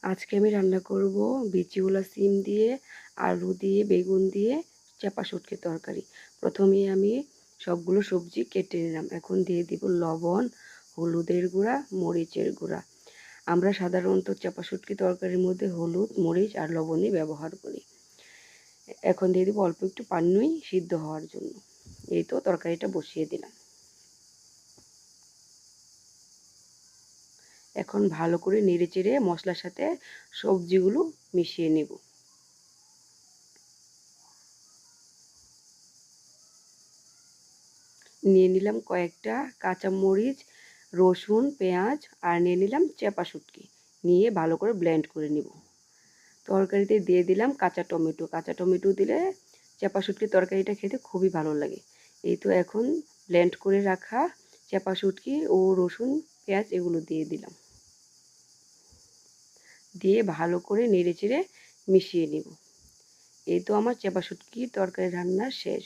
আজকে আমি রান্না করব বিচিওলা সিম দিয়ে, আলু দিয়ে, বেগুন দিয়ে চাপা শুটকির তরকারি। প্রথমে আমি সবগুলো সবজি কেটে নিলাম। এখন দিয়ে দিব লবণ, হলুদের গুঁড়া, মরিচের গুঁড়া। আমরা সাধারণত চাপা শুটকি তরকারির মধ্যে হলুদ, মরিচ আর লবণই ব্যবহার করি। এখন দিয়ে দিব অল্প একটু পানি সিদ্ধ হওয়ার জন্য। এই তো তরকারিটা বসিয়ে দিলাম। এখন ভালো করে নেড়েচেড়ে মশলার সাথে সবজিগুলো মিশিয়ে নেব। নিয়ে নিলাম কয়েকটা কাঁচামরিচ, রসুন, পেঁয়াজ আর নিয়ে নিলাম চাপা শুটকি। নিয়ে ভালো করে ব্লেন্ড করে নিব। তরকারিতে দিয়ে দিলাম কাঁচা টমেটো। কাঁচা টমেটো দিলে চাপা শুটকির তরকারিটা খেতে খুবই ভালো লাগে। এই তো এখন ব্লেন্ড করে রাখা চাপা শুটকি ও রসুন, পেঁয়াজ এগুলো দিয়ে দিলাম। দিয়ে ভালো করে নেড়েচেড়ে মিশিয়ে নেব। এই তো আমার চাপা শুটকির তরকারি রান্না শেষ।